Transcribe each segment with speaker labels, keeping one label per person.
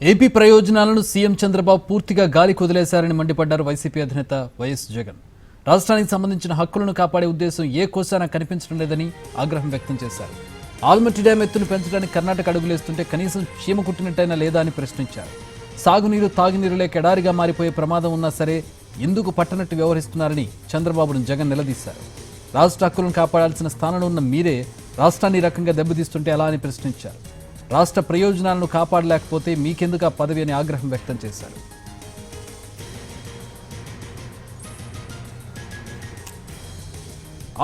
Speaker 1: AP ప్రయోజనాలను CM Chandrababu పూర్తిగా గాలికి వదిలేశారని మండిపడ్డారు వైసీపీ అధినేత వైఎస్ జగన్. రాష్ట్రానికి సంబంధించిన హక్కులను కాపాడే ఉద్దేశం ఏ కోసానా కనిపించడం లేదని ఆగ్రహం వ్యక్తం చేశారు. ఆల్మట్టి డ్యాం ఎత్తును పెంచడానికి కర్ణాటక అడుగులేస్తుంటే కనీసం చీమ కుట్టినట్టయినా లేదా అని ప్రశ్నించారు. సాగునీరు తాగునీరు లేక ఎడారిగా మారిపోయే ప్రమాదం ఉన్నా సరే ఎందుకు పట్టనట్టు వ్యవహరిస్తున్నారని చంద్రబాబును జగన్ నిలదీశారు. రాష్ట్ర హక్కులను కాపాడాల్సిన స్థానంలో ఉన్న మీరే రాష్ట్రాన్ని రకంగా దెబ్బతీస్తుంటే ఎలా అని ప్రశ్నించారు. రాష్ట్ర ప్రయోజనాలను కాపాడలేకపోతే మీకెందుకు ఆ పదవి అని ఆగ్రహం వ్యక్తం చేశారు.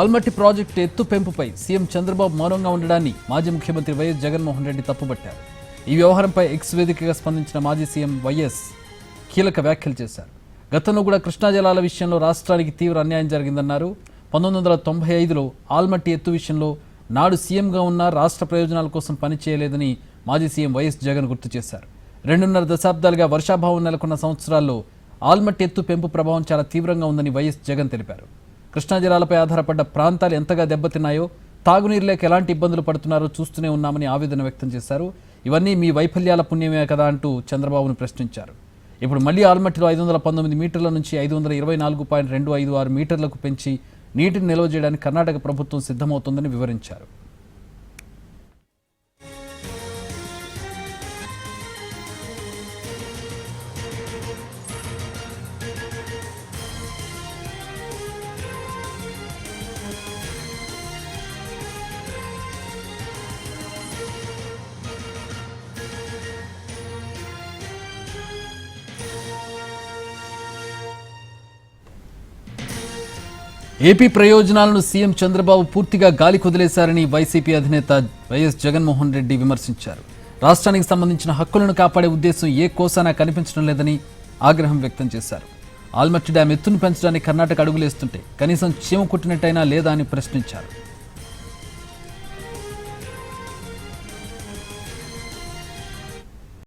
Speaker 1: ఆల్మట్టి ప్రాజెక్టు ఎత్తు పెంపుపై సీఎం చంద్రబాబు మౌనంగా ఉండడాన్ని మాజీ ముఖ్యమంత్రి వైఎస్ జగన్మోహన్ రెడ్డి తప్పుపట్టారు. ఈ వ్యవహారంపై ఎక్స్ వేదికగా స్పందించిన మాజీ సీఎం వైఎస్ కీలక వ్యాఖ్యలు చేశారు. గతంలో కూడా కృష్ణా జలాల విషయంలో రాష్ట్రానికి తీవ్ర అన్యాయం జరిగిందన్నారు. 1995లో ఆల్మట్టి ఎత్తు విషయంలో నాడు సీఎంగా ఉన్న రాష్ట్ర ప్రయోజనాల కోసం పనిచేయలేదని మాజీ సీఎం వైఎస్ జగన్ గుర్తు చేశారు. 2.5 దశాబ్దాలుగా వర్షాభావం నెలకొన్న సంవత్సరాల్లో ఆల్మట్టి ఎత్తు పెంపు ప్రభావం చాలా తీవ్రంగా ఉందని వైఎస్ జగన్ తెలిపారు. కృష్ణా జలాలపై ఆధారపడ్డ ప్రాంతాలు ఎంతగా దెబ్బతిన్నాయో, తాగునీరు లేక ఎలాంటి ఇబ్బందులు పడుతున్నారో చూస్తూనే ఉన్నామని ఆవేదన వ్యక్తం చేశారు. ఇవన్నీ మీ వైఫల్యాల పుణ్యమే కదా అంటూ చంద్రబాబును ప్రశ్నించారు. ఇప్పుడు మళ్లీ ఆల్మట్టిలో 519 మీటర్ల నుంచి 524.256 మీటర్లకు పెంచి నీటిని నిల్వ చేయడానికి కర్ణాటక ప్రభుత్వం సిద్ధమవుతోందని వివరించారు. ఏపీ ప్రయోజనాలను సీఎం చంద్రబాబు పూర్తిగా గాలికి వదిలేశారని వైసీపీ అధినేత వైఎస్ జగన్మోహన్ రెడ్డి విమర్శించారు. రాష్ట్రానికి సంబంధించిన హక్కులను కాపాడే ఉద్దేశం ఏ కోసానా కనిపించడం లేదని ఆగ్రహం వ్యక్తం చేశారు. ఆల్మట్టి డ్యాం ఎత్తును పెంచడానికి కర్ణాటక అడుగులేస్తుంటే కనీసం చీమ కుట్టినట్టయినా లేదా అని ప్రశ్నించారు.